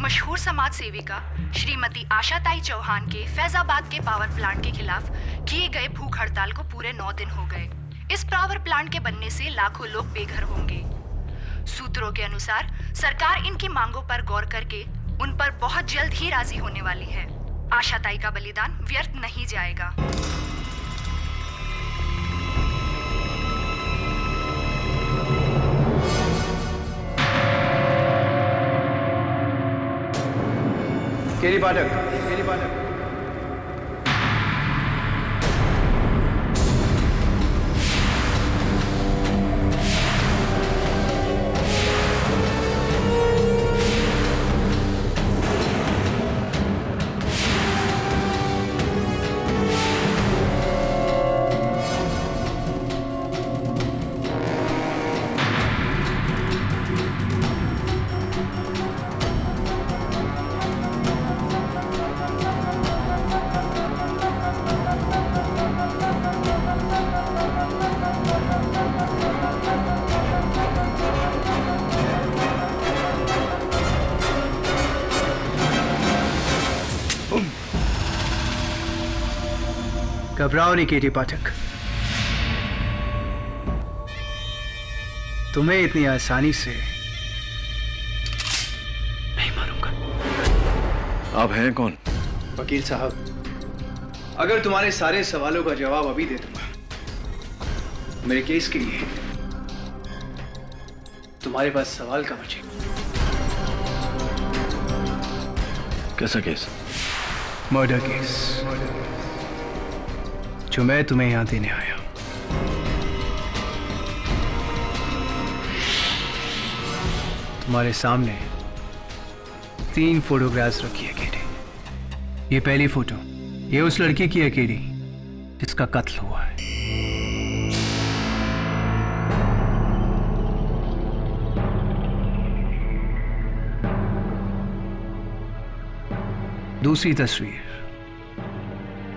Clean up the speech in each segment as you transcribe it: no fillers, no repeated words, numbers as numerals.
मशहूर समाज सेविका श्रीमती आशाताई चौहान के फैजाबाद के पावर प्लांट के खिलाफ किए गए भूख हड़ताल को पूरे 9 दिन हो गए। इस पावर प्लांट के बनने से लाखों लोग बेघर होंगे। सूत्रों के अनुसार सरकार इनकी मांगों पर गौर करके उन पर बहुत जल्द ही राजी होने वाली है। आशाताई का बलिदान व्यर्थ नहीं जाएगा। केरी पाठक। घबराओ नहीं केटी पाठक, तुम्हें इतनी आसानी से नहीं मारूंगा। आप हैं कौन? वकील साहब, अगर तुम्हारे सारे सवालों का जवाब अभी दे दूंगा मेरे केस के लिए, तुम्हारे पास सवाल का बचे। कैसा केस? मर्डर केस जो मैं तुम्हें यहां देने आया हूं। तुम्हारे सामने 3 फोटोग्राफ्स रखी है केडी। ये पहली फोटो, ये उस लड़की की है केडी जिसका कत्ल हुआ है। दूसरी तस्वीर,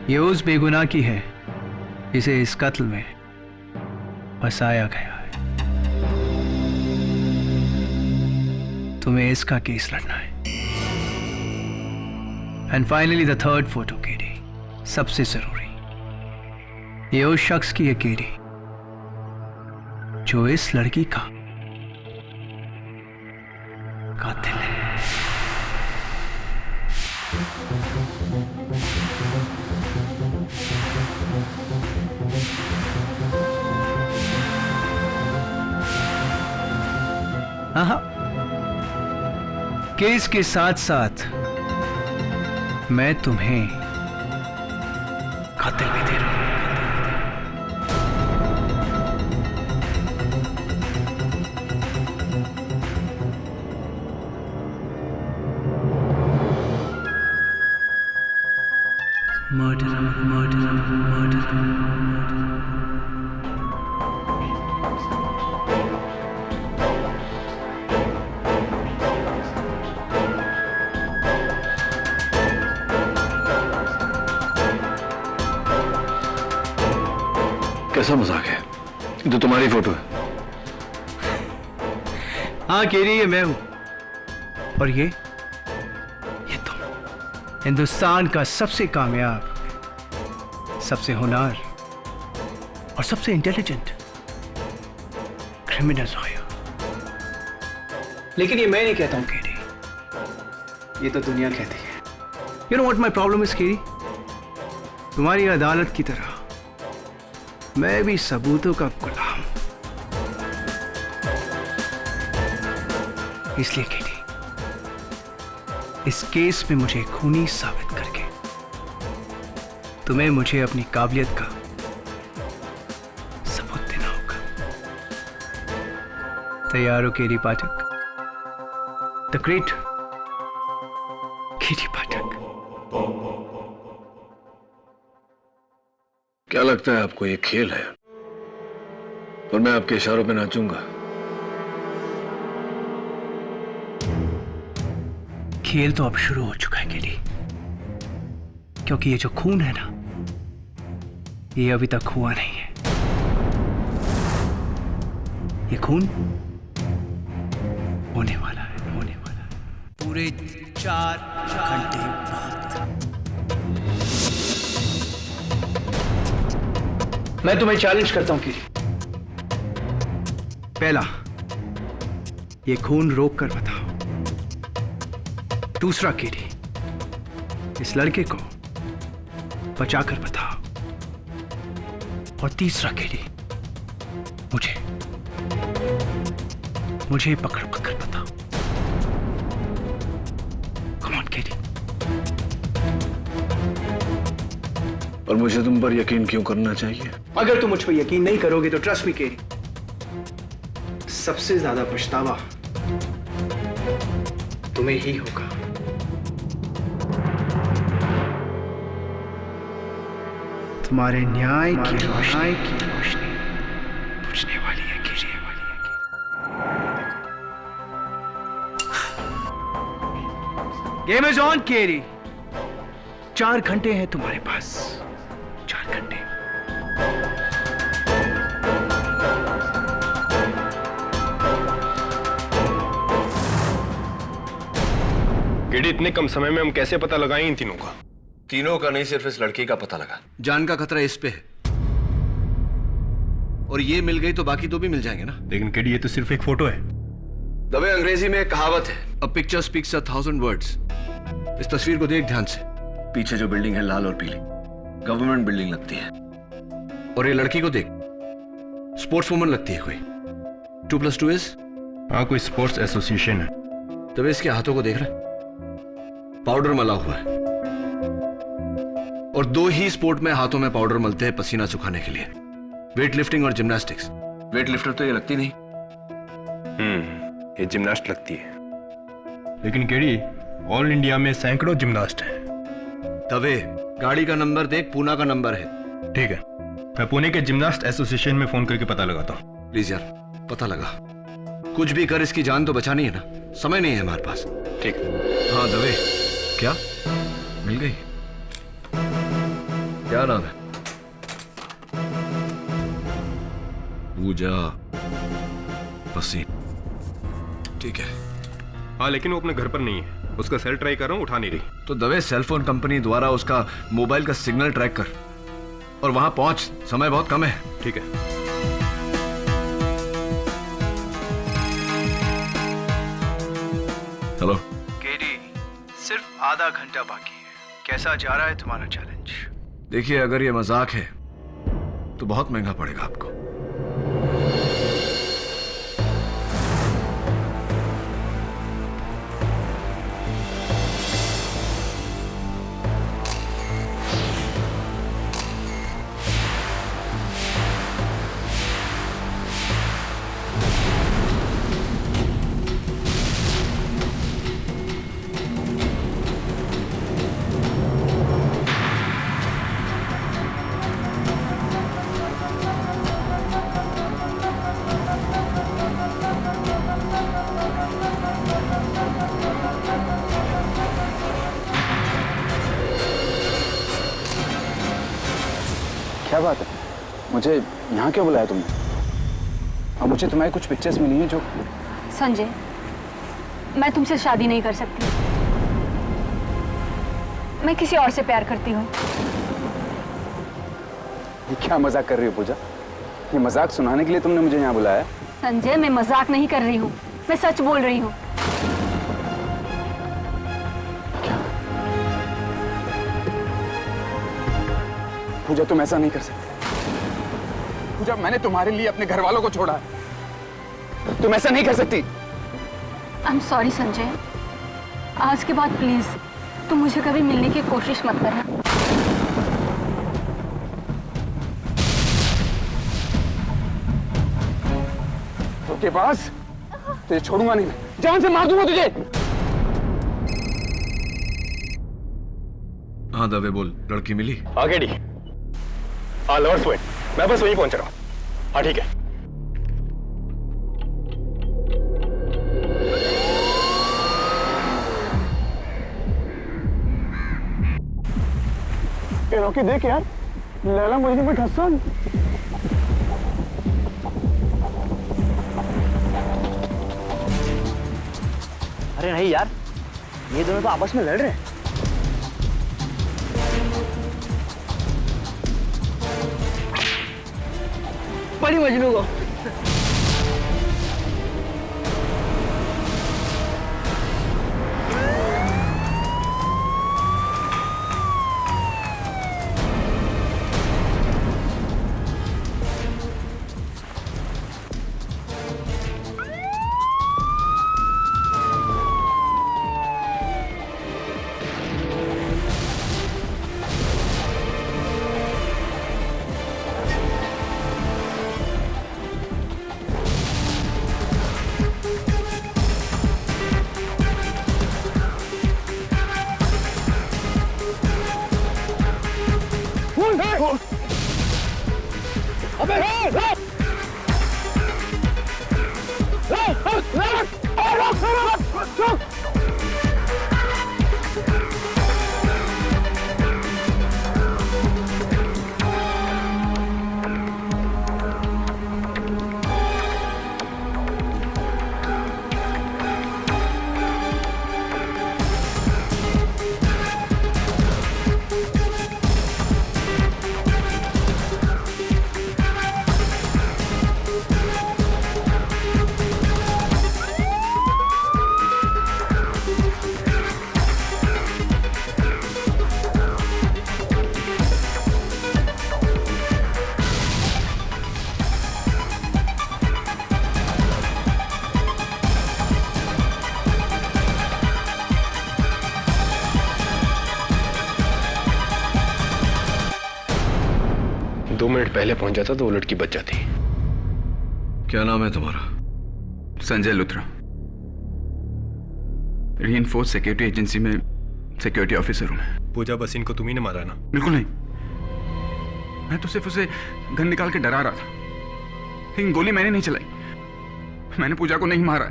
ये उस बेगुनाह की है जिसे इस कत्ल में फंसाया गया है। तुम्हें इसका केस लड़ना है। And finally the third photo KD, सबसे जरूरी, ये उस शख्स की है केडी जो इस लड़की का कातिल है। हाँ, केस के साथ साथ मैं तुम्हें कातिल भी दे रहा हूं। मर्डर। कैसा मजाक है? ये तो तुम्हारी फोटो है। हाँ केरी, ये मैं हूं। और ये तुम, हिंदुस्तान का सबसे कामयाब, सबसे होनहार और सबसे इंटेलिजेंट क्रिमिनल लॉयर। लेकिन ये मैं नहीं कहता हूं केरी, ये तो दुनिया कहती है। You know what my problem is Kerry? तुम्हारी अदालत की तरह मैं भी सबूतों का गुलाम। इसलिए केटी, इस केस में मुझे खूनी साबित करके तुम्हें मुझे अपनी काबिलियत का सबूत देना होगा। तैयार हो केरी पाठक? द ग्रेट केरी पाठक। क्या लगता है आपको ये खेल है और मैं आपके इशारों पे नाचूंगा? खेल तो अब शुरू हो चुका है केडी, क्योंकि ये जो खून है ना, ये अभी तक हुआ नहीं है। ये खून होने वाला है, होने वाला है। पूरे 4 घंटे बाद। मैं तुम्हें चैलेंज करता हूं किरी। पहला, ये खून रोक कर बताओ। दूसरा किरी, इस लड़के को बचाकर बताओ। और तीसरा किरी, मुझे पकड़ बताओ। कम ऑन किरी। और मुझे तुम पर यकीन क्यों करना चाहिए? अगर तुम मुझ पर यकीन नहीं करोगे तो ट्रस्ट मी केरी, सबसे ज्यादा पछतावा तुम्हें ही होगा। तुम्हारे न्याय की रोशनी बुझने वाली है केरी। गेम इज ऑन केरी। 4 घंटे हैं तुम्हारे पास। 4 घंटे। केडी, इतने कम समय में हम कैसे पता लगाएं इन तीनों का? तीनों का नहीं, सिर्फ इस लड़की का पता लगा। जान का खतरा इस पे है, और ये मिल गई तो बाकी तो भी मिल जाएंगे ना। लेकिन केडी, ये तो सिर्फ एक फोटो है। दबे, अंग्रेजी में एक कहावत है, अ पिक्चर स्पीक्स 1,000 वर्ड्स। इस तस्वीर को देख ध्यान से। पीछे जो बिल्डिंग है लाल और पीली, गवर्नमेंट बिल्डिंग लगती है। और ये लड़की को देख, स्पोर्ट्स वुमन लगती है कोई। 2+2 इज? हाँ, कोई स्पोर्ट्स एसोसिएशन है। तब इसके हाथों को देख रहा है, पाउडर मला हुआ है। और 2 ही स्पोर्ट में हाथों में पाउडर मलते हैं पसीना सुखाने के लिए, वेट लिफ्टिंग और जिम्नास्टिक्स। वेट लिफ्टर तो ये लगती नहीं। ये जिम्नास्ट लगती है। लेकिन केडी, ऑल इंडिया में सैकड़ों जिम्नास्ट हैं। तबे गाड़ी का नंबर देख, पूना का नंबर है। ठीक है, मैं पुणे के जिम्नास्ट एसोसिएशन में फोन करके पता लगाता हूँ। प्लीज यार, पता लगा। कुछ भी कर, इसकी जान तो बचानी है ना। समय नहीं है हमारे पास। ठीक। हाँ दबे, क्या मिल गई? क्या नाम है? पूजा पसीन। ठीक है। हाँ, लेकिन वो अपने घर पर नहीं है। उसका सेल ट्राई कर रहा हूँ, उठा नहीं रही। तो दवे, सेलफोन कंपनी द्वारा उसका मोबाइल का सिग्नल ट्रैक कर और वहां पहुंच। समय बहुत कम है। ठीक है। हेलो केडी, सिर्फ आधा घंटा बाकी है। कैसा जा रहा है तुम्हारा चैलेंज? देखिए, अगर ये मजाक है तो बहुत महंगा पड़ेगा आपको। क्या बात है? मुझे यहाँ क्यों बुलाया तुमने? और मुझे तुम्हारी कुछ पिक्चर्स मिली हैं जो... संजय, मैं तुमसे शादी नहीं कर सकती। मैं किसी और से प्यार करती हूँ। ये क्या मजाक कर रही हो पूजा? ये मजाक सुनाने के लिए तुमने मुझे यहाँ बुलाया? संजय, मैं मजाक नहीं कर रही हूँ, मैं सच बोल रही हूँ। पूजा, तुम ऐसा नहीं कर सकती। पूजा, मैंने तुम्हारे लिए अपने घर वालों को छोड़ा है। तुम ऐसा नहीं कर सकती। I am sorry Sanjay. आज के बाद प्लीज तुम मुझे कभी मिलने की कोशिश मत करना। के पास तुझे छोड़ूंगा नहीं, मैं जान से मार दूंगा तुझे। हाँ दवे, बोल। लड़की मिली? आगे डी। हाँ, लवर्स पॉइंट। मैं बस वहीं पहुंच रहा हूँ। हाँ ठीक है। रॉकी देख यार, लैला मुझे में हसन। अरे नहीं यार, ये दोनों तो आपस में लड़ रहे हैं। बड़ी मजनू को। दो मिनट पहले पहुंच जाता तो वो लड़की बच जाती। क्या नाम है तुम्हारा? Sanjay Luthra, reinforce security agency में सिक्योरिटी ऑफिसर हूं मैं। पूजा बसिन को तुम्ही ने मारा ना? बिल्कुल नहीं, मैं तो सिर्फ उसे गन निकाल के डरा रहा था, लेकिन गोली मैंने नहीं चलाई। मैंने पूजा को नहीं मारा।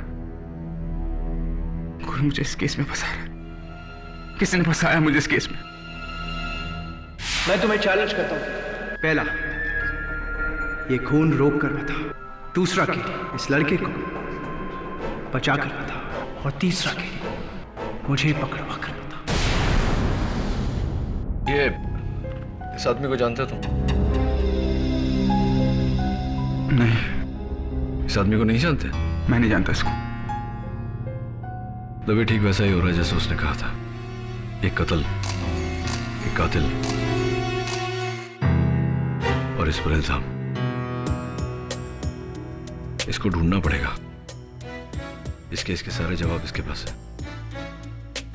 कोई मुझे इस केस में फंसा रहा है। किसी ने फंसाया मुझे इस केस में। मैं तुम्हें चैलेंज करता हूं। पहला, ये खून रोक कर बता। दूसरा केडी, इस लड़के को बचा कर बता। और तीसरा केडी, मुझे पकड़वा कर बता। ये इस आदमी को जानते हो तुम? नहीं, इस आदमी को नहीं जानते? मैं नहीं जानता इसको। तभी ठीक वैसा ही हो रहा है जैसे उसने कहा था। एक कत्ल, एक कातिल और इस पर इल्जाम। इसको ढूंढना पड़ेगा। इस केस के सारे जवाब इसके पास है।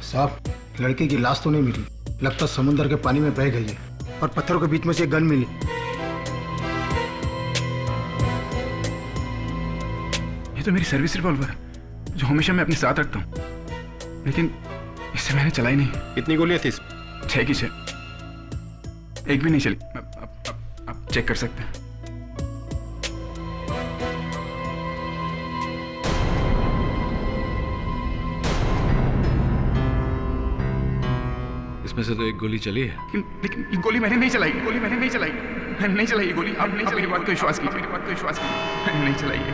साहब, लड़के की लाश तो नहीं मिली, लगता समुद्र के पानी में बह गई है और पत्थरों के बीच में से एक गन मिली। ये तो मेरी सर्विस रिवॉल्वर है जो हमेशा मैं अपने साथ रखता हूं, लेकिन इससे मैंने चलाई नहीं। कितनी गोलियां थी? 6 की 6, एक भी नहीं चली। आप चेक कर सकते हैं। इसमें से तो एक गोली चली है। लेकिन ये गोली मैंने नहीं चलाई। मैंने नहीं चलाई ये गोली। आप मेरी बात को विश्वास कीजिए। मैंने नहीं चलाई है।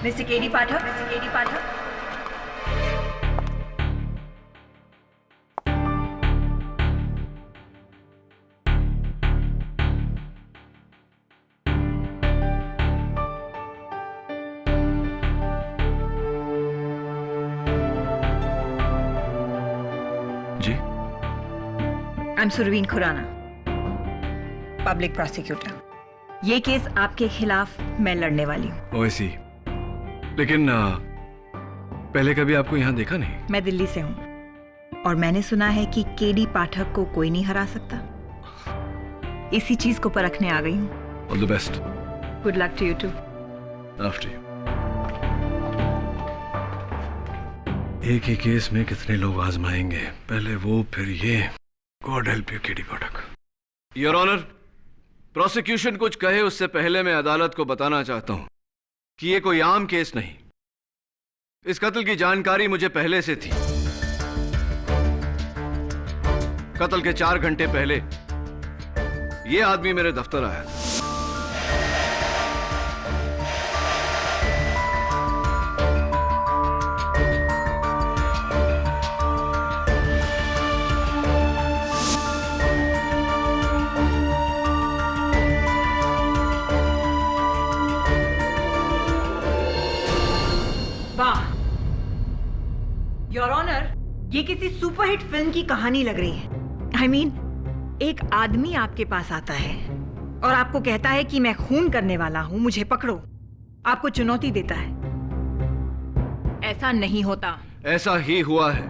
Mister KD Pathak, ji, I am Surveen Khurana, public prosecutor. ये केस आपके खिलाफ मैं लड़ने वाली हूँ। ओएसी, लेकिन पहले कभी आपको यहाँ देखा नहीं। मैं दिल्ली से हूँ और मैंने सुना है कि केडी पाठक को कोई नहीं हरा सकता। इसी चीज को परखने आ गई हूँ। All the best. Good luck to you too. After you. एक ही केस में कितने लोग आजमाएंगे, पहले वो फिर ये। God help you KD Pathak. Your honour, prosecution कुछ कहे उससे पहले मैं अदालत को बताना चाहता हूं कि ये कोई आम केस नहीं। इस कत्ल की जानकारी मुझे पहले से थी। कत्ल के 4 घंटे पहले ये आदमी मेरे दफ्तर आया था। ये किसी सुपरहिट फिल्म की कहानी लग रही है। I mean, एक आदमी आपके पास आता है और आपको कहता है कि मैं खून करने वाला हूं, मुझे पकड़ो। आपको चुनौती देता है। ऐसा नहीं होता। ऐसा ही हुआ है,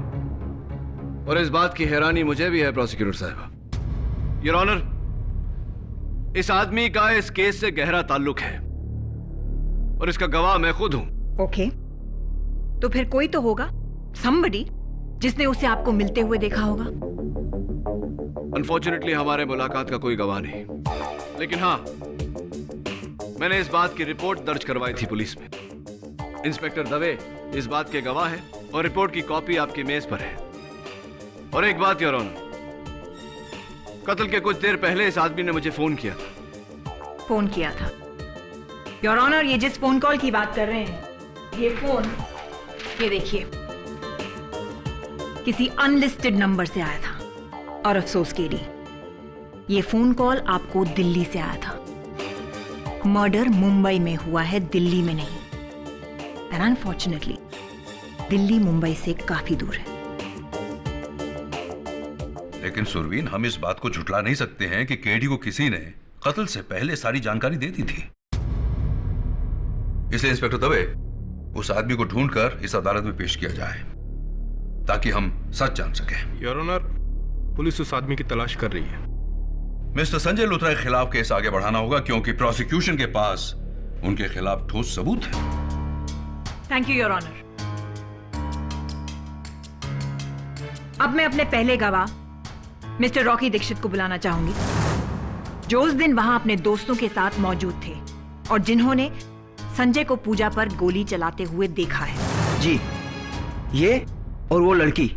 और इस बात की हैरानी मुझे भी है प्रोसिक्यूटर साहब। योर ऑनर, इस आदमी का इस केस से गहरा ताल्लुक है और इसका गवाह मैं खुद हूं। ओके, तो फिर कोई तो होगा, somebody, जिसने उसे आपको मिलते हुए देखा होगा। अनफॉर्चुनेटली हमारे मुलाकात का कोई गवाह नहीं, लेकिन हाँ, मैंने इस बात की रिपोर्ट दर्ज करवाई थी पुलिस में। इंस्पेक्टर दवे इस बात के गवाह हैं और रिपोर्ट की कॉपी आपकी मेज पर है। और एक बात योर ऑनर, कत्ल के कुछ देर पहले इस आदमी ने मुझे फोन किया था। फोन किया था? योर ऑनर, ये जिस फोन कॉल की बात कर रहे हैं, ये फोन, ये देखिए, किसी अनलिस्टेड नंबर से आया था। और अफसोस केडी, ये फोन कॉल आपको दिल्ली से आया था। मर्डर मुंबई में हुआ है, दिल्ली में नहीं। एंड अनफॉर्चुनेटली दिल्ली मुंबई से काफी दूर है। लेकिन सुरवीन, हम इस बात को झुठला नहीं सकते हैं कि केडी को किसी ने कत्ल से पहले सारी जानकारी दे दी थी। इसलिए इंस्पेक्टर दवे, उस आदमी को ढूंढकर इस अदालत में पेश किया जाए ताकि हम सच जान सकें। योर ऑनर, पुलिस उस आदमी की तलाश कर रही है। मिस्टर संजय लूथरा के खिलाफ केस आगे बढ़ाना होगा क्योंकि प्रोसिक्यूशन के पास उनके खिलाफ ठोस सबूत है। Thank you your honour. अब मैं अपने पहले गवाह मिस्टर रॉकी दीक्षित को बुलाना चाहूंगी, जो उस दिन वहां अपने दोस्तों के साथ मौजूद थे और जिन्होंने संजय को पूजा पर गोली चलाते हुए देखा है। जी, ये और वो लड़की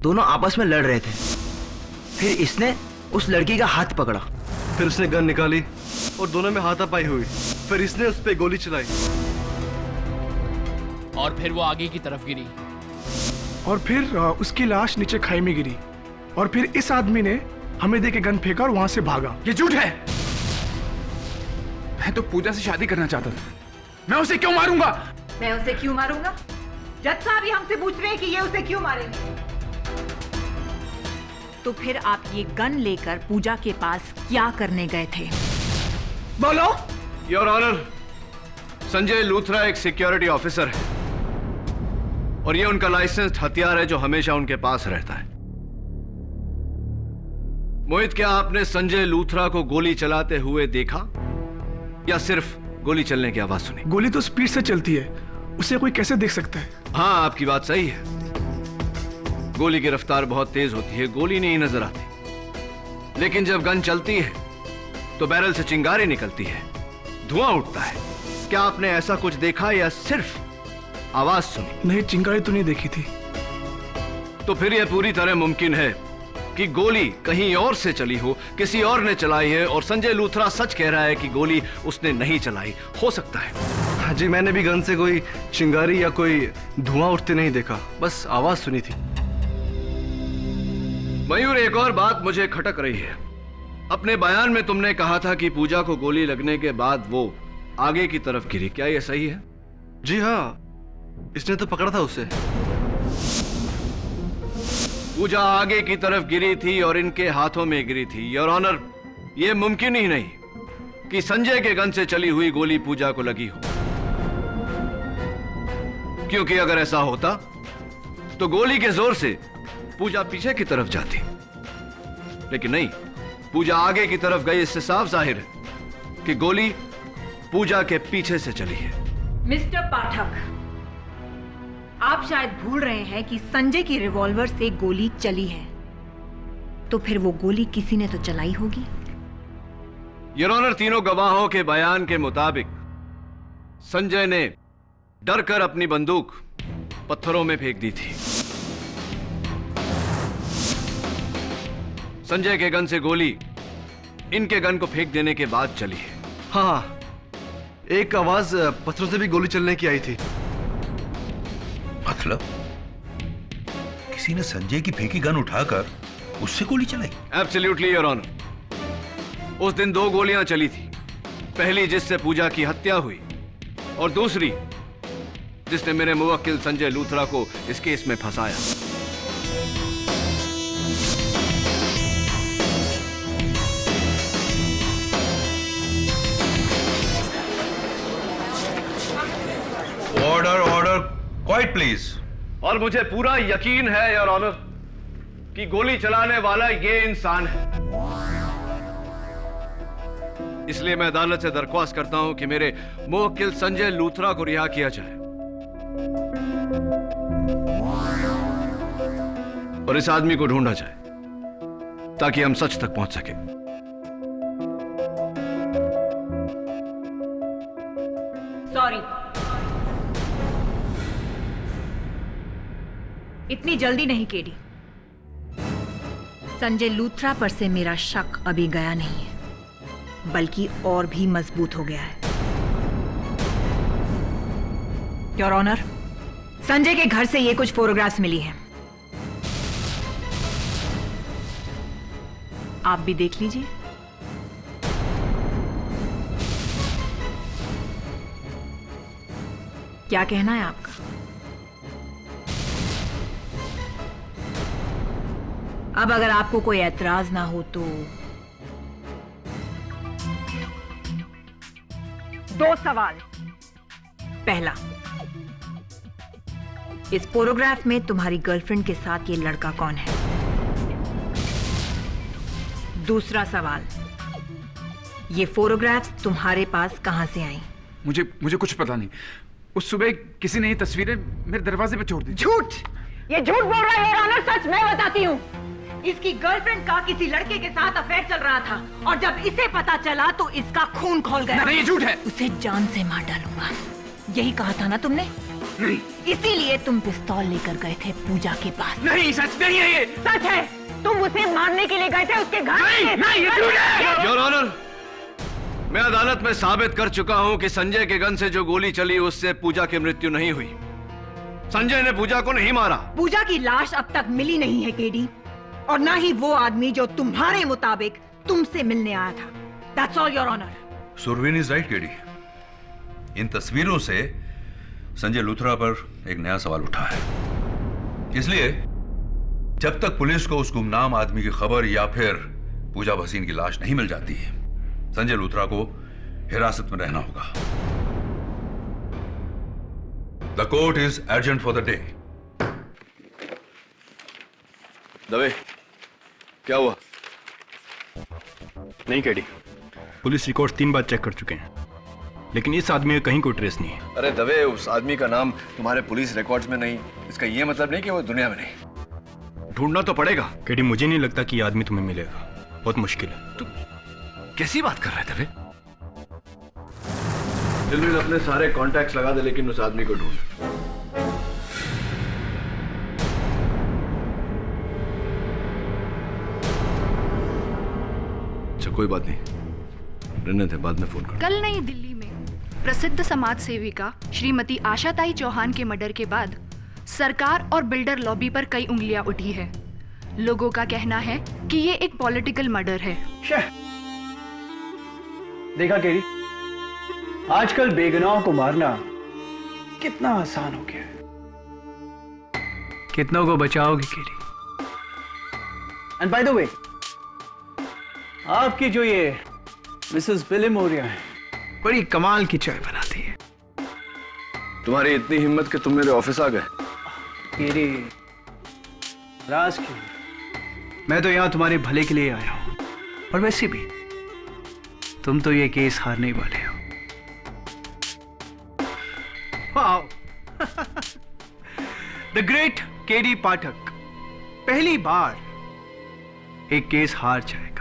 दोनों आपस में लड़ रहे थे। फिर इसने उस लड़की का हाथ पकड़ा, फिर उसने गन निकाली और दोनों में हाथापाई हुई। फिर इसने उस पर गोली चलाई और फिर वो आगे की तरफ गिरी और फिर उसकी लाश नीचे खाई में गिरी और फिर इस आदमी ने हमें देके गन फेंका और वहां से भागा। ये झूठ है। मैं तो पूजा से शादी करना चाहता था। मैं उसे क्यों मारूंगा? मैं उसे क्यों मारूंगा? जज साहब ही हमसे पूछ रहे हैं कि ये उसे क्यों मारेंगे। तो फिर आप ये गन लेकर पूजा के पास क्या करने गए थे? बोलो। योर ऑनर, संजय लूथरा एक सिक्योरिटी ऑफिसर है और ये उनका लाइसेंस्ड हथियार है जो हमेशा उनके पास रहता है। मोहित, क्या आपने संजय लूथरा को गोली चलाते हुए देखा या सिर्फ गोली चलने की आवाज सुनी? गोली तो स्पीड से चलती है, उसे कोई कैसे देख सकता है? हाँ, आपकी बात सही है। गोली की रफ्तार बहुत तेज होती है, गोली नहीं नजर आती। लेकिन जब गन चलती है तो बैरल से चिंगारी निकलती है, धुआं उठता है। क्या आपने ऐसा कुछ देखा या सिर्फ आवाज सुनी? नहीं, चिंगारी तो नहीं देखी थी। तो फिर यह पूरी तरह मुमकिन है कि गोली कहीं और से चली हो, किसी और ने चलाई है और संजय लूथरा सच कह रहा है कि गोली उसने नहीं चलाई। हो सकता है। जी, मैंने भी गन से कोई चिंगारी या कोई धुआं उठते नहीं देखा, बस आवाज सुनी थी। मयूर, एक और बात मुझे खटक रही है। अपने बयान में तुमने कहा था कि पूजा को गोली लगने के बाद वो आगे की तरफ गिरी, क्या यह सही है? जी हाँ, इसने तो पकड़ा था उसे। पूजा आगे की तरफ गिरी थी और इनके हाथों में गिरी थी। योर ऑनर, यह मुमकिन ही नहीं कि संजय के गन से चली हुई गोली पूजा को लगी हो, क्योंकि अगर ऐसा होता तो गोली के जोर से पूजा पीछे की तरफ जाती, लेकिन नहीं, पूजा आगे की तरफ गई। इससे साफ जाहिर है कि गोली पूजा के पीछे से चली है। मिस्टर पाठक, आप शायद भूल रहे हैं कि संजय की रिवॉल्वर से गोली चली है, तो फिर वो गोली किसी ने तो चलाई होगी। योर ऑनर, तीनों गवाहों के बयान के मुताबिक संजय ने डरकर अपनी बंदूक पत्थरों में फेंक दी थी। संजय के गन से गोली इनके गन को फेंक देने के बाद चली है। हाँ, एक आवाज पत्थरों से भी गोली चलने की आई थी। मतलब किसी ने संजय की फेंकी गन उठाकर उससे गोली चलाई? Absolutely your honour. उस दिन 2 गोलियां चली थी, पहली जिससे पूजा की हत्या हुई और दूसरी जिसने मेरे मुवक्किल संजय लूथरा को इस केस में फंसाया। Quite please. और मुझे पूरा यकीन है योर ऑनर कि गोली चलाने वाला ये इंसान है। इसलिए मैं अदालत से दरख्वास्त करता हूं कि मेरे मुवक्किल संजय लूथरा को रिहा किया जाए और इस आदमी को ढूंढा जाए ताकि हम सच तक पहुंच सके। सॉरी, इतनी जल्दी नहीं केडी। संजय लूथरा पर से मेरा शक अभी गया नहीं है, बल्कि और भी मजबूत हो गया है। योर ऑनर, संजय के घर से ये कुछ फोटोग्राफ्स मिली हैं, आप भी देख लीजिए। क्या कहना है आपका? अब अगर आपको कोई ऐतराज ना हो तो 2 सवाल। पहला, इस फोटोग्राफ में तुम्हारी गर्लफ्रेंड के साथ ये लड़का कौन है? दूसरा सवाल, ये फोटोग्राफ्स तुम्हारे पास कहां से आई? मुझे कुछ पता नहीं। उस सुबह किसी ने ये तस्वीरें मेरे दरवाजे पे छोड़ दी। झूठ! ये झूठ बोल रहा है योर ऑनर, सच मैं बताती हूँ। इसकी गर्लफ्रेंड का किसी लड़के के साथ अफेयर चल रहा था और जब इसे पता चला तो इसका खून खौल गया। नहीं, ये झूठ है। उसे जान से मार डालूंगा, यही कहा था ना तुमने? नहीं। इसीलिए तुम पिस्तौल लेकर गए थे पूजा के पास। नहीं, सच नहीं है ये। सच है, तुम उसे मारने के लिए गए थे उसके घर। नहीं, ये झूठ है। योर ऑनर, मैं अदालत में साबित कर चुका हूं कि संजय के गन से जो गोली चली उससे पूजा की मृत्यु नहीं हुई। संजय ने पूजा को नहीं मारा। पूजा की लाश अब तक मिली नहीं है केडी, और ना ही वो आदमी जो तुम्हारे मुताबिक तुमसे मिलने आया था। That's all, Your Honor. Surveen is right KD. इन तस्वीरों से संजय लूथरा पर एक नया सवाल उठा है। इसलिए जब तक पुलिस को उस गुमनाम आदमी की खबर या फिर पूजा भसीन की लाश नहीं मिल जाती है, संजय लूथरा को हिरासत में रहना होगा। The court is urgent for the day. Dave, क्या हुआ? नहीं केडी, पुलिस रिकॉर्ड 3 बार चेक कर चुके हैं, लेकिन इस आदमी का कहीं कोई ट्रेस नहीं है। अरे दवे, उस आदमी का नाम तुम्हारे पुलिस रिकॉर्ड्स में नहीं, इसका ये मतलब नहीं कि वो दुनिया में नहीं। ढूंढना तो पड़ेगा। केडी, मुझे नहीं लगता कि ये आदमी तुम्हें मिलेगा, बहुत मुश्किल है। तू कैसी बात कर रहा है दवे? दिल्ली अपने सारे कॉन्टैक्ट्स लगा दे, लेकिन उस आदमी को ढूंढ। कोई बात नहीं, रहने थे, बाद में फोन कर। कल नई दिल्ली में प्रसिद्ध समाज सेविका श्रीमती आशाताई चौहान के मर्डर के बाद सरकार और बिल्डर लॉबी पर कई उंगलियां उठी है। लोगों का कहना है कि ये एक पॉलिटिकल मर्डर है। देखा केरी, आजकल बेगुनाहों को मारना कितना आसान हो गया है। कितनों को बचाओगे केरी? एंड बाय द वे, आपकी जो ये मिसेस बिली मोरिया है, बड़ी कमाल की चाय बनाती है। तुम्हारी इतनी हिम्मत कि तुम मेरे ऑफिस आ गए? केरी, राज क्यों? मैं तो यहां तुम्हारे भले के लिए आया हूं, और वैसे भी तुम तो ये केस हारने वाले हो। वाओ, द ग्रेट केडी पाठक पहली बार एक केस हार जाएगा।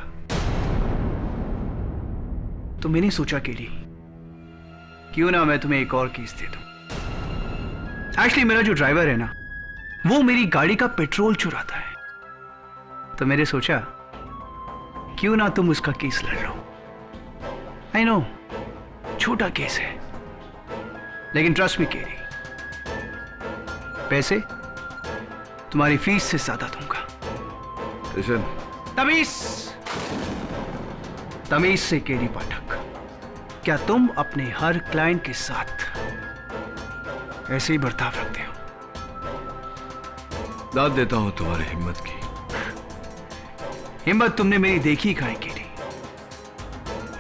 तो मैंने सोचा केडी, क्यों ना मैं तुम्हें एक और केस दे दूं। एक्चुअली मेरा जो ड्राइवर है ना, वो मेरी गाड़ी का पेट्रोल चुराता है, तो मैंने सोचा क्यों ना तुम उसका केस लड़ लो। आई नो, छोटा केस है, लेकिन ट्रस्ट मी केडी, पैसे तुम्हारी फीस से ज्यादा दूंगा। तमीज से केडी पाठक, क्या तुम अपने हर क्लाइंट के साथ ऐसे ही बर्ताव रखते हो? दाद देता हूं तुम्हारी हिम्मत की। हिम्मत तुमने मेरी देखी कहाँ है केडी?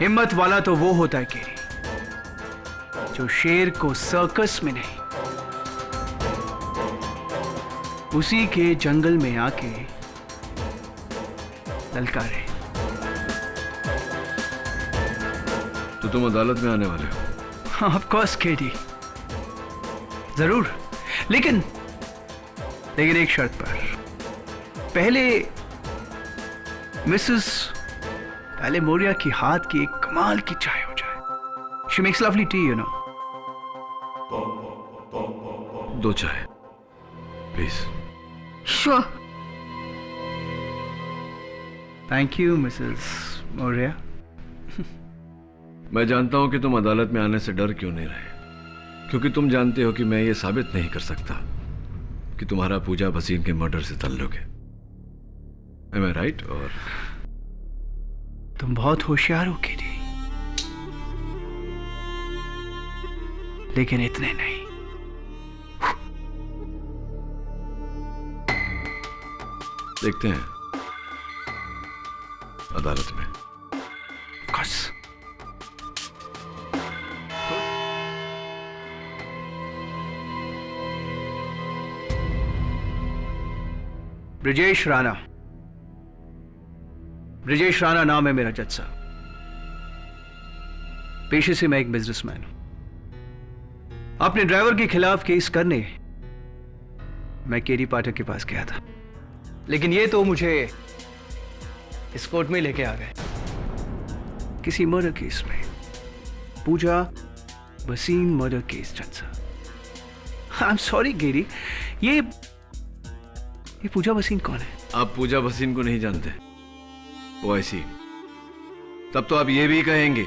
हिम्मत वाला तो वो होता है केडी, जो शेर को सर्कस में नहीं, उसी के जंगल में आके ललकारे। तो तुम अदालत में आने वाले हो? ऑफ कोर्स केडी, जरूर, लेकिन एक शर्त पर। पहले मिसेस मोरिया की हाथ की एक कमाल की चाय हो जाए। She makes lovely tea, you know. 2 चाय please. Sure. Thank you Mrs Moriya. मैं जानता हूं कि तुम अदालत में आने से डर क्यों नहीं रहे, क्योंकि तुम जानते हो कि मैं ये साबित नहीं कर सकता कि तुम्हारा पूजा भसीन के मर्डर से ताल्लुक है। Am I right? और तुम बहुत होशियार हो केडी, लेकिन इतने नहीं। देखते हैं अदालत में। बस ब्रिजेश राणा। ब्रिजेश राणा नाम है मेरा जज साहब। पेशे से मैं एक बिजनेसमैन हूं। अपने ड्राइवर के खिलाफ केस करने मैं केडी पाठक के पास गया था, लेकिन ये तो मुझे इस कोर्ट में लेके आ गए किसी मर्डर केस में। पूजा भसीन मर्डर केस जज साहब। आई एम सॉरी केडी, ये पूजा भसीन कौन है? आप पूजा भसीन को नहीं जानते? ओ ऐसी, तब तो आप ये भी कहेंगे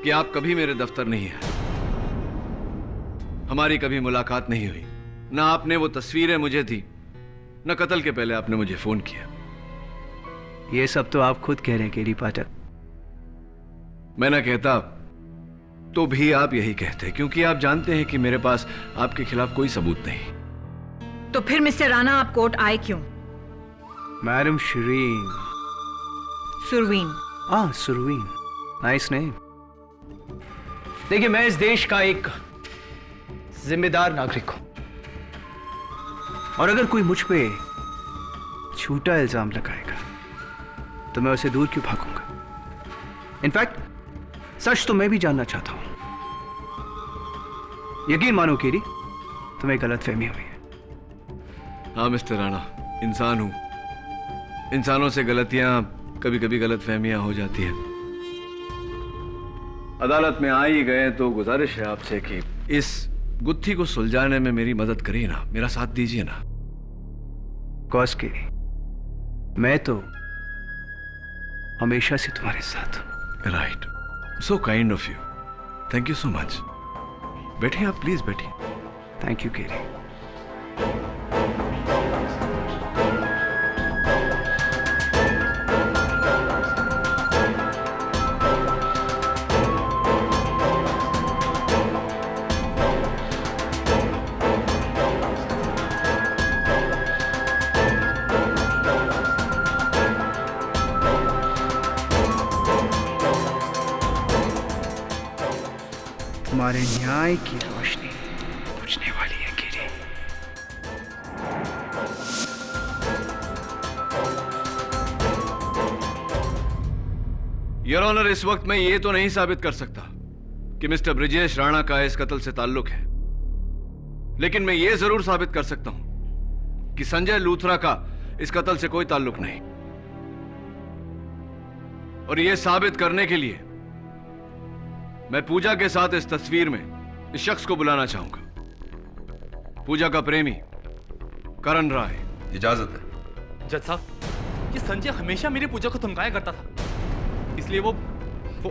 कि आप कभी मेरे दफ्तर नहीं आए, हमारी कभी मुलाकात नहीं हुई, ना आपने वो तस्वीरें मुझे दी, न कत्ल के पहले आपने मुझे फोन किया। ये सब तो आप खुद कह रहे हैं केडी पाठक। मैं ना कहता तो भी आप यही कहते, क्योंकि आप जानते हैं कि मेरे पास आपके खिलाफ कोई सबूत नहीं। तो फिर मिस्टर राणा आप कोर्ट आए क्यों? Madam Shereen. Surveen. Surveen, nice name. देखिए, मैं इस देश का एक जिम्मेदार नागरिक हूं, और अगर कोई मुझ पे झूठा इल्जाम लगाएगा तो मैं उसे दूर क्यों भागूंगा? इनफैक्ट सच तो मैं भी जानना चाहता हूं। यकीन मानो केडी, तुम्हें गलतफहमी हुई है। हाँ मिस्टर राणा, इंसान हूं, इंसानों से गलतियां, कभी कभी गलतफहमियां हो जाती हैं। अदालत में आ ही गए तो गुजारिश है आपसे कि इस गुत्थी को सुलझाने में मेरी मदद करिए ना, मेरा साथ दीजिए ना। कॉस के मैं तो हमेशा से तुम्हारे साथ हूं। Right, so kind of you, thank you so much. बैठिए आप, प्लीज बैठिए। Thank you KD. तुम्हारे न्याय की रोशनी बुझने वाली है केडी। योर ऑनर, इस वक्त मैं ये तो नहीं साबित कर सकता कि मिस्टर ब्रिजेश राणा का इस कत्ल से ताल्लुक है, लेकिन मैं ये जरूर साबित कर सकता हूं कि संजय लूथरा का इस कत्ल से कोई ताल्लुक नहीं। और यह साबित करने के लिए मैं पूजा के साथ इस तस्वीर में इस शख्स को बुलाना चाहूंगा। पूजा का प्रेमी करण राय। इजाजत है। जज साहब, ये संजय हमेशा मेरी पूजा को धमकाया करता था, इसलिए वो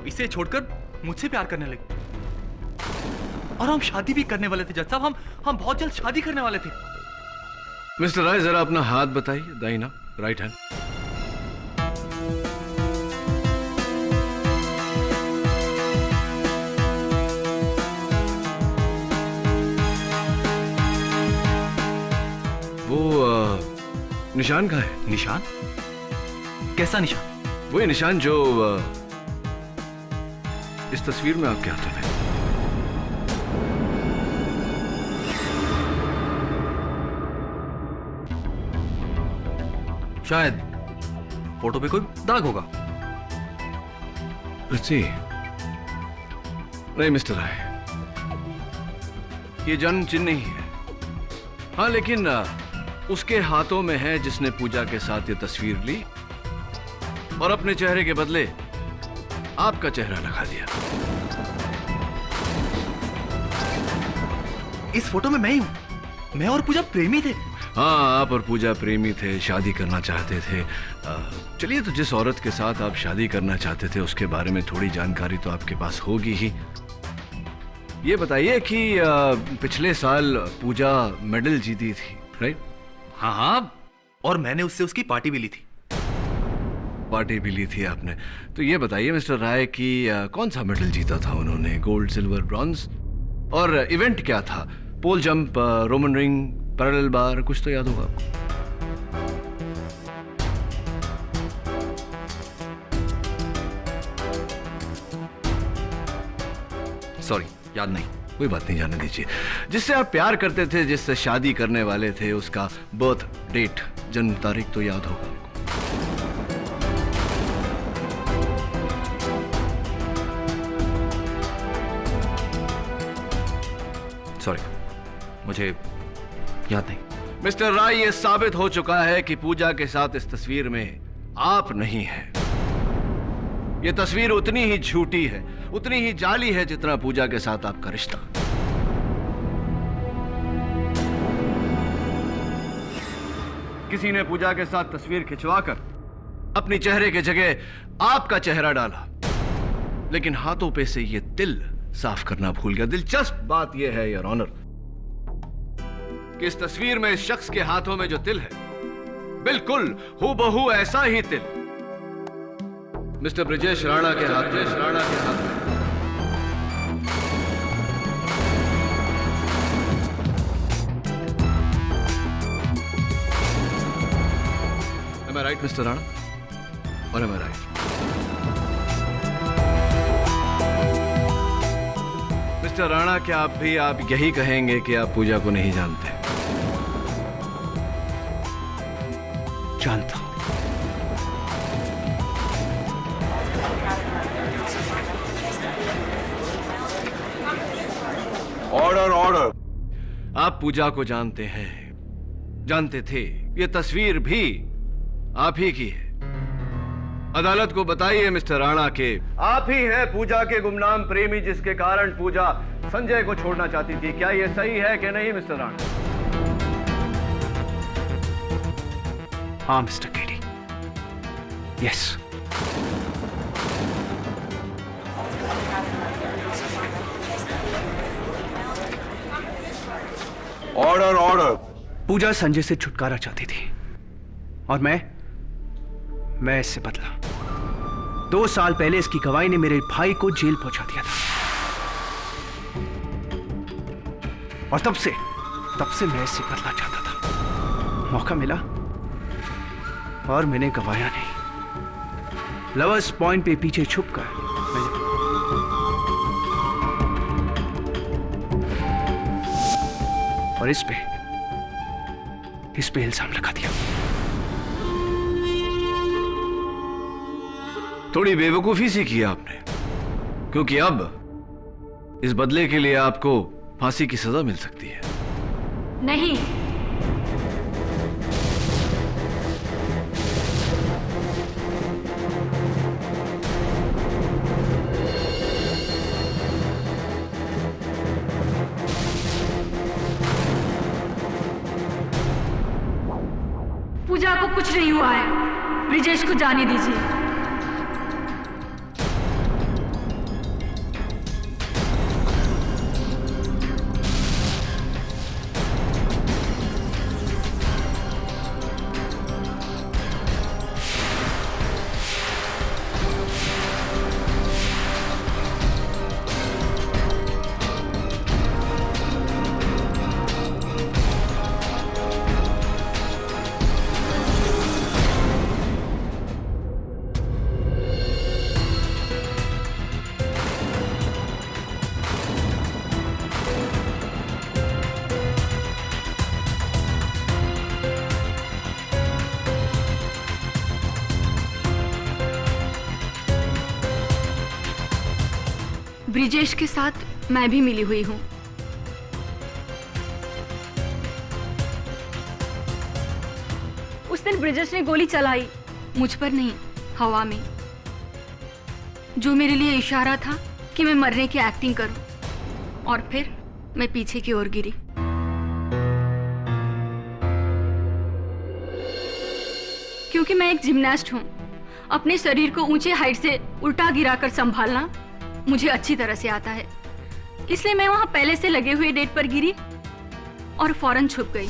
इसे छोड़कर मुझसे प्यार करने लगी। और हम शादी भी करने वाले थे जज साहब, हम बहुत जल्द शादी करने वाले थे। मिस्टर राय, जरा अपना हाथ बताइए, दाहिना, राइट हैंड। निशान कहाँ है? निशान? कैसा निशान? वही निशान जो इस तस्वीर में आपके हाथों में। शायद फोटो पे कोई दाग होगा। नहीं मिस्टर राय, ये जन्म चिन्ह नहीं है। हाँ, लेकिन उसके हाथों में है जिसने पूजा के साथ ये तस्वीर ली और अपने चेहरे के बदले आपका चेहरा लगा दिया। इस फोटो में मैं ही हूं। मैं और पूजा प्रेमी थे। हाँ, आप और पूजा प्रेमी थे, शादी करना चाहते थे। चलिए, तो जिस औरत के साथ आप शादी करना चाहते थे उसके बारे में थोड़ी जानकारी तो आपके पास होगी ही। ये बताइए कि पिछले साल पूजा मेडल जीती थी, राइट? हाँ हाँ, और मैंने उससे उसकी पार्टी भी ली थी। पार्टी भी ली थी आपने? तो ये बताइए मिस्टर राय कि कौन सा मेडल जीता था उन्होंने? Gold, silver, bronze? और इवेंट क्या था? पोल जंप, रोमन रिंग, पैरेलल बार, कुछ तो याद होगा आपको? सॉरी, याद नहीं। कोई बात नहीं, जाने दीजिए। जिससे आप प्यार करते थे, जिससे शादी करने वाले थे, उसका बर्थ डेट, जन्म तारीख तो याद होगा आपको? सॉरी, मुझे याद नहीं। मिस्टर राय, ये साबित हो चुका है कि पूजा के साथ इस तस्वीर में आप नहीं हैं। ये तस्वीर उतनी ही झूठी है, उतनी ही जाली है जितना पूजा के साथ आपका रिश्ता। किसी ने पूजा के साथ तस्वीर खिंचवाकर अपनी चेहरे की जगह आपका चेहरा डाला, लेकिन हाथों पे से ये तिल साफ करना भूल गया। दिलचस्प बात यह है योर ऑनर कि इस तस्वीर में इस शख्स के हाथों में जो तिल है, बिल्कुल हूबहू ऐसा ही तिल मिस्टर ब्रिजेश राणा के हाथ में। Am I right, Mr. Rana? Or am I right? Mister Rana, क्या आप यही कहेंगे कि आप पूजा को नहीं जानते? जानता हूं। ऑर्डर। आप पूजा को जानते हैं, जानते थे। ये तस्वीर भी आप ही की है। अदालत को बताइए मिस्टर राणा के आप ही हैं पूजा के गुमनाम प्रेमी, जिसके कारण पूजा संजय को छोड़ना चाहती थी। क्या यह सही है कि नहीं मिस्टर राणा? हाँ मिस्टर केडी, यस। ऑर्डर। पूजा संजय से छुटकारा चाहती थी और मैं इससे बदला। 2 साल पहले इसकी गवाही ने मेरे भाई को जेल पहुंचा दिया था, और तब से मैं इससे बदला चाहता था। मौका मिला और मैंने गवाया नहीं। लवर्स पॉइंट पे पीछे छुपकर और इस पे इल्जाम लगा दिया। थोड़ी बेवकूफी सी की आपने, क्योंकि अब इस बदले के लिए आपको फांसी की सजा मिल सकती है। नहीं, पूजा को कुछ नहीं हुआ है। ब्रिजेश को जाने दीजिए। ब्रिजेश के साथ मैं भी मिली हुई हूँ। उस दिन ब्रिजेश ने गोली चलाई, मुझ पर नहीं, हवा में, जो मेरे लिए इशारा था कि मैं मरने की एक्टिंग करूं। और फिर मैं पीछे की ओर गिरी। क्योंकि मैं एक जिम्नास्ट हूं, अपने शरीर को ऊंचे हाइट से उल्टा गिराकर संभालना मुझे अच्छी तरह से आता है। इसलिए मैं वहां पहले से लगे हुए डेट पर गिरी और फौरन छुप गई।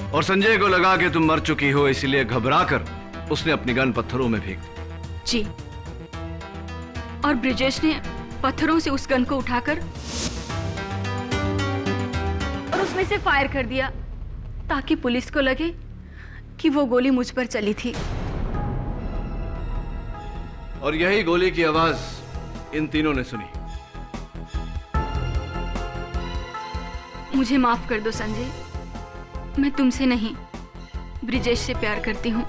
और संजय को लगा कि तुम मर चुकी हो, इसलिए घबराकर उसने अपनी गन पत्थरों में फेंक दी। जी, और ब्रिजेश ने पत्थरों से उस गन को उठाकर और उसमें से फायर कर दिया ताकि पुलिस को लगे कि वो गोली मुझ पर चली थी। और यही गोली की आवाज इन तीनों ने सुनी। मुझे माफ कर दो संजय, मैं तुमसे नहीं, ब्रिजेश से प्यार करती हूँ।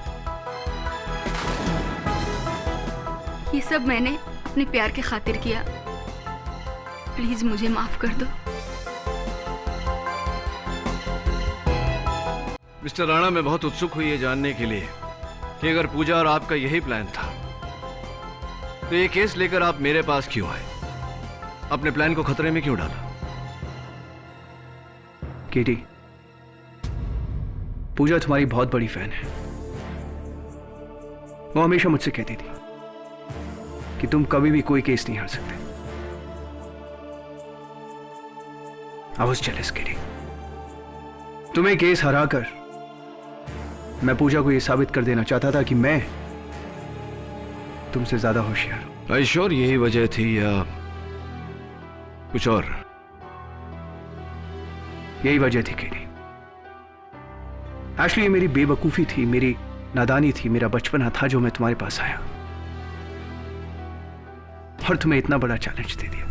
ये सब मैंने अपने प्यार के खातिर किया। प्लीज मुझे माफ कर दो। मिस्टर राणा, मैं बहुत उत्सुक हुई ये जानने के लिए कि अगर पूजा और आपका यही प्लान था तो ये केस लेकर आप मेरे पास क्यों आए? अपने प्लान को खतरे में क्यों डाला? केटी, पूजा तुम्हारी बहुत बड़ी फैन है। वो हमेशा मुझसे कहती थी कि तुम कभी भी कोई केस नहीं हार सकते। I was jealous, केटी। तुम्हें केस हराकर मैं पूजा को यह साबित कर देना चाहता था कि मैं तुमसे ज्यादा होशियार हूं। आई श्योर यही वजह थी या कुछ और? यही वजह थी केटी। एक्चुअली ये मेरी बेवकूफी थी, मेरी नादानी थी, मेरा बचपना था जो मैं तुम्हारे पास आया और तुम्हें इतना बड़ा चैलेंज दे दिया।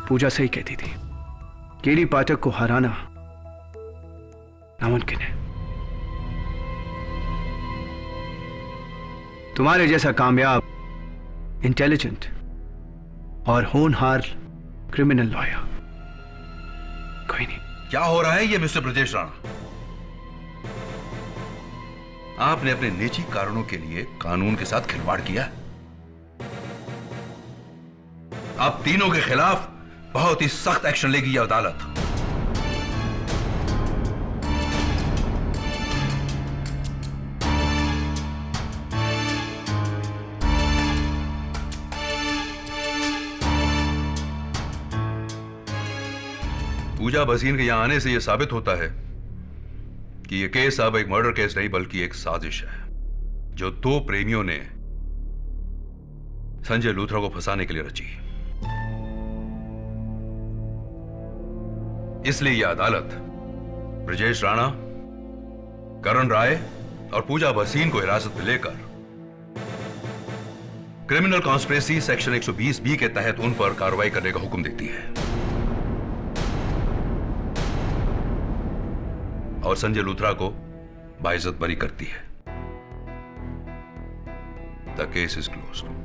पूजा सही कहती थी, केडी पाठक को हराना नामुमकिन है। तुम्हारे जैसा कामयाब, इंटेलिजेंट और होनहार क्रिमिनल लॉयर कोई नहीं। क्या हो रहा है ये मिस्टर ब्रजेश राणा? आपने अपने निजी कारणों के लिए कानून के साथ खिलवाड़ किया। आप तीनों के खिलाफ बहुत ही सख्त एक्शन लेगी यह अदालत। पूजा भसीन के यहां आने से यह साबित होता है कि यह केस अब एक मर्डर केस नहीं बल्कि एक साजिश है जो दो प्रेमियों ने संजय लूथरा को फंसाने के लिए रची। इसलिए यह अदालत ब्रजेश राणा, करण राय और पूजा भसीन को हिरासत में लेकर क्रिमिनल कॉन्स्पिरेसी सेक्शन 120 बी के तहत उन पर कार्रवाई करने का हुक्म देती है और संजय लूथरा को बाइज्जत बरी करती है। The case is closed.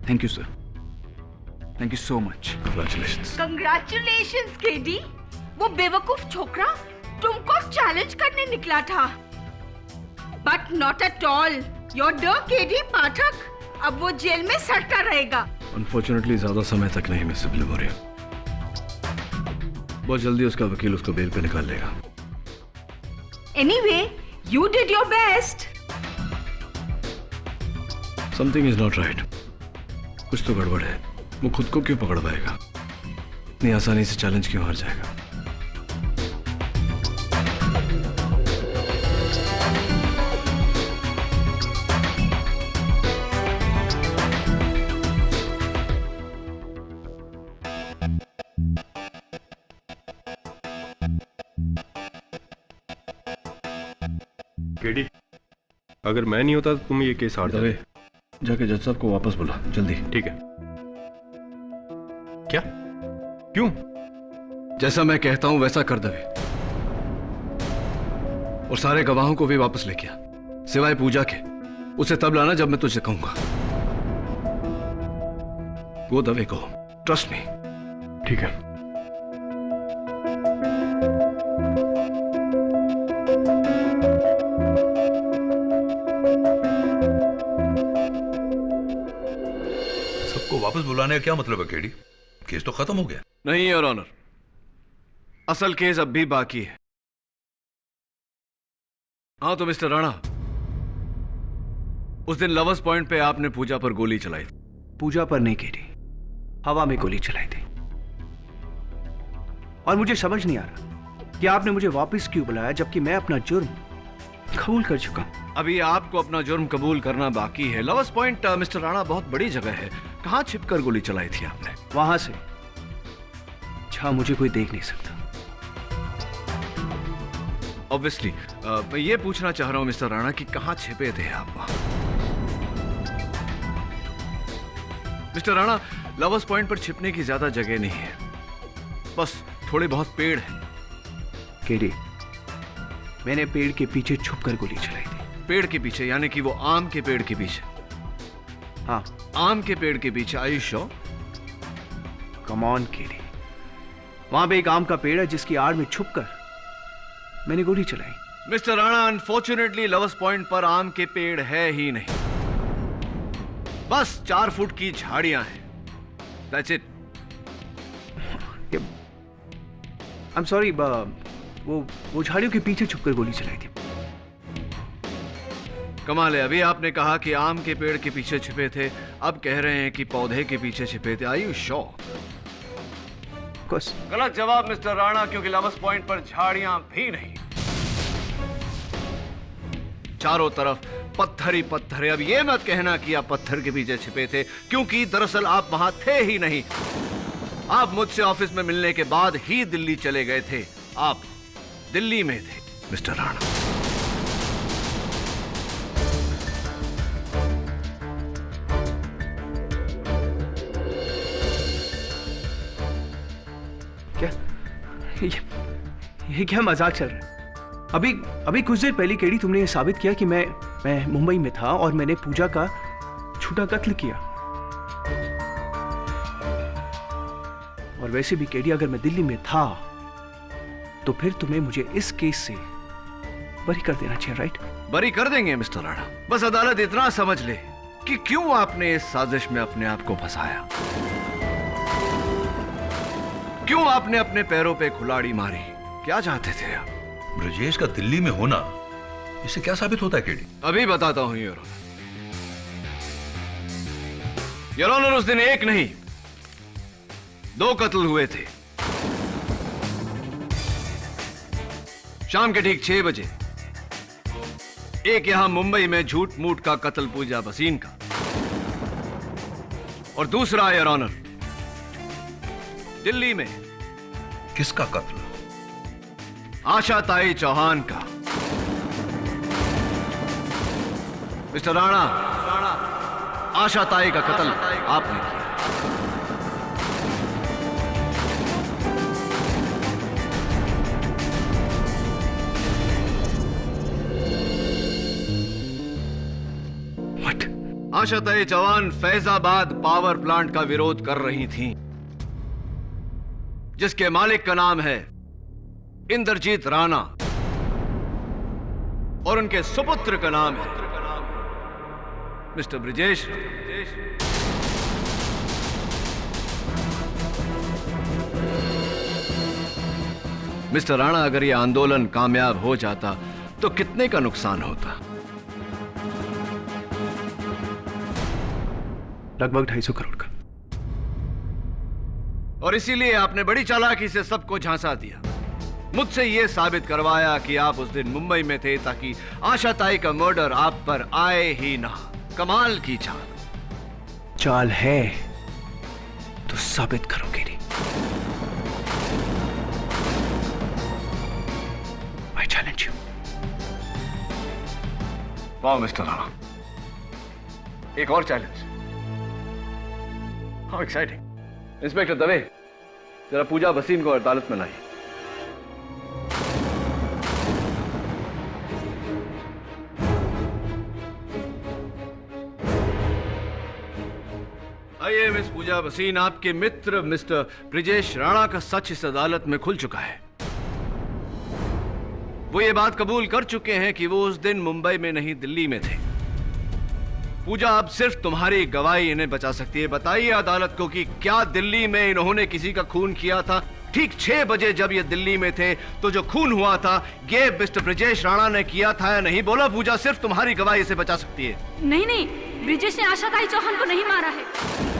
Thank you sir, thank you so much. Congratulations. Congratulations KD. वो बेवकूफ छोकरा तुमको चैलेंज करने निकला था, but not at all. Your डर केडी पाठक अब वो जेल में सड़ता रहेगा। अनफॉर्चुनेटली ज्यादा समय तक नहीं मिस मेमोरी। बहुत जल्दी उसका वकील उसको बेल पे निकाल लेगा। Anyway, you did your best. Something is not right. कुछ तो गड़बड़ है। वो खुद को क्यों पकड़ पाएगा? इतनी आसानी से चैलेंज क्यों हार जाएगा? केडी, अगर मैं नहीं होता तो तुम ये केस हार जाते। जाके जज साहब को वापस बुला जल्दी। ठीक है। क्या? क्यों? जैसा मैं कहता हूं वैसा कर दे और सारे गवाहों को भी वापस लेके आ, सिवाय पूजा के। उसे तब लाना जब मैं तुझे कहूंगा। वो दवे को ट्रस्ट मी। ठीक है। सबको वापस बुलाने का क्या मतलब है केडी? केस तो खत्म हो गया। नहीं योर ऑनर, असल केस अब भी बाकी है। हाँ तो मिस्टर राणा, उस दिन लवर्स पॉइंट पे आपने पूजा पर गोली चलाई थी। पूजा पर नहीं केडी, हवा में गोली चलाई थी। और मुझे समझ नहीं आ रहा कि आपने मुझे वापस क्यों बुलाया जबकि मैं अपना जुर्म कबूल कर चुका। अभी आपको अपना जुर्म कबूल करना बाकी है। लवर्स पॉइंट मिस्टर राणा बहुत बड़ी जगह है। कहां छिपकर गोली चलाई थी आपने? वहां से जहां मुझे कोई देख नहीं सकता। ऑब्वियसली मैं ये पूछना चाह रहा हूं मिस्टर राणा कि कहां छिपे थे आप वहां? मिस्टर राणा, लवर्स पॉइंट पर छिपने की ज्यादा जगह नहीं है, बस थोड़े बहुत पेड़ हैं। केडी, मैंने पेड़ के पीछे छुपकर गोली चलाई थी। पेड़ के पीछे यानी कि वो आम के पेड़ के पीछे? हाँ, आम के पेड़ के पीछे। Are you sure? Come on KD, वहां पे एक आम का पेड़ है जिसकी आड़ में छुपकर मैंने गोली चलाई। Mister Rana, unfortunately lovers point पर आम के पेड़ है ही नहीं, बस 4 फुट की झाड़ियां हैं। That's it. I'm sorry, वो झाड़ियों के पीछे छुपकर गोली चलाई थी। कमाल है, अभी आपने कहा कि आम के पेड़ के पीछे छिपे थे, अब कह रहे हैं कि पौधे के पीछे छिपे थे। Are you sure? गलत जवाब मिस्टर राणा, क्योंकि लवर्स पॉइंट पर झाड़ियां भी नहीं, चारों तरफ पत्थर ही पत्थर है। अब ये मत कहना कि आप पत्थर के पीछे छिपे थे, क्योंकि दरअसल आप वहां थे ही नहीं। आप मुझसे ऑफिस में मिलने के बाद ही दिल्ली चले गए थे। आप दिल्ली में थे मिस्टर राणा। क्या ये क्या मजाक चल रहा है? अभी कुछ देर पहले केडी तुमने ये साबित किया कि मैं मुंबई में था और मैंने पूजा का झूठा कत्ल किया। और वैसे भी केडी, अगर मैं दिल्ली में था तो फिर तुम्हें मुझे इस केस से बरी कर देना चाहिए, राइट? बरी कर देंगे मिस्टर राणा, बस अदालत इतना समझ ले कि क्यों आपने इस साजिश में अपने आप को फंसाया, क्यों आपने अपने पैरों पे कुल्हाड़ी मारी, क्या चाहते थे आप? ब्रजेश का दिल्ली में होना इससे क्या साबित होता है केडी? अभी बताता हूं योर ऑनर। योर ऑनर, उस दिन एक नहीं 2 कत्ल हुए थे। शाम के ठीक 6 बजे एक यहां मुंबई में झूठ मूठ का कत्ल पूजा भसीन का, और दूसरा योर ऑनर दिल्ली में। किसका कत्ल? आशा ताई चौहान का। मिस्टर राणा, आशा ताई का कत्ल आपने किया। What? आशा ताई चौहान फैजाबाद पावर प्लांट का विरोध कर रही थीं, जिसके मालिक का नाम है इंद्रजीत राणा और उनके सुपुत्र का नाम है मिस्टर ब्रिजेश। मिस्टर राणा, अगर यह आंदोलन कामयाब हो जाता तो कितने का नुकसान होता? लगभग 250 करोड़ का। और इसीलिए आपने बड़ी चालाकी से सबको झांसा दिया, मुझसे यह साबित करवाया कि आप उस दिन मुंबई में थे ताकि आशा ताई का मर्डर आप पर आए ही ना। कमाल की चाल है तो साबित करो केडी। वाह मिस्टर राणा, एक और challenge. How exciting. Inspector Dave, जरा पूजा भसीन को अदालत में लाइए। आइए मिस पूजा भसीन, आपके मित्र मिस्टर ब्रिजेश राणा का सच इस अदालत में खुल चुका है। वो ये बात कबूल कर चुके हैं कि वो उस दिन मुंबई में नहीं दिल्ली में थे। पूजा, अब सिर्फ तुम्हारी गवाही इन्हें बचा सकती है। बताइए अदालत को कि क्या दिल्ली में इन्होंने किसी का खून किया था? ठीक 6 बजे जब ये दिल्ली में थे तो जो खून हुआ था ये मिस्टर ब्रिजेश राणा ने किया था या नहीं? बोला पूजा, सिर्फ तुम्हारी गवाही इसे बचा सकती है। नहीं नहीं, ब्रिजेश ने आशाताई चौहान को नहीं मारा है।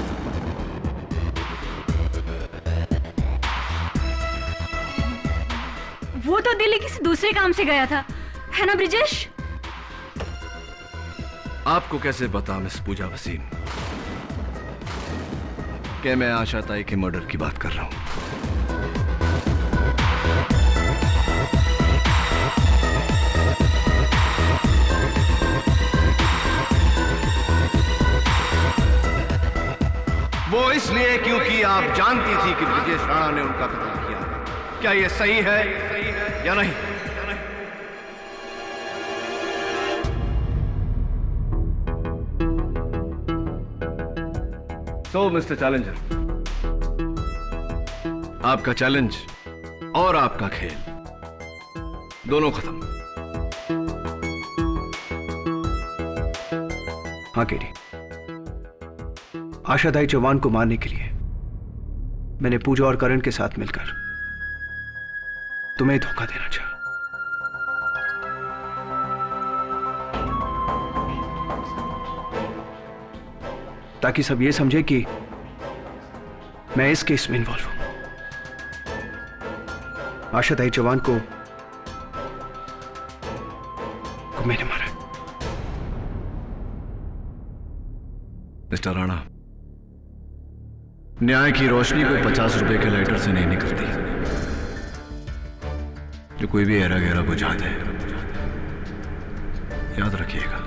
वो तो दिल्ली किसी दूसरे काम से गया था, है ना ब्रिजेश? आपको कैसे पता मिस पूजा भसीन कि मैं आशाताई के मर्डर की बात कर रहा हूं? वो इसलिए क्योंकि आप जानती थी कि ब्रिजेश राणा ने उनका कत्ल किया। क्या ये सही है या नहीं? सो मिस्टर चैलेंजर, आपका चैलेंज और आपका खेल दोनों खत्म। हाँ केडी, आशाताई चौहान को मारने के लिए मैंने पूजा और करण के साथ मिलकर तुम्हें धोखा देना चाहा। ताकि सब ये समझे कि मैं इस केस में इन्वॉल्व हूं। आशाताई चौहान को मैंने मारा। मिस्टर राणा, न्याय की रोशनी को 50 रुपए के लाइटर से नहीं निकलती, जो कोई भी ऐरा गहरा बुझा दे। याद रखिएगा।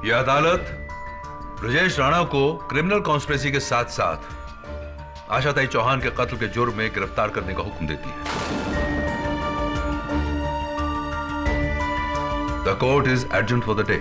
यह अदालत ब्रिजेश राणा को क्रिमिनल कॉन्स्पिरेसी के साथ साथ आशाताई चौहान के कत्ल के जुर्म में गिरफ्तार करने का हुक्म देती है। The court is adjourned for the day.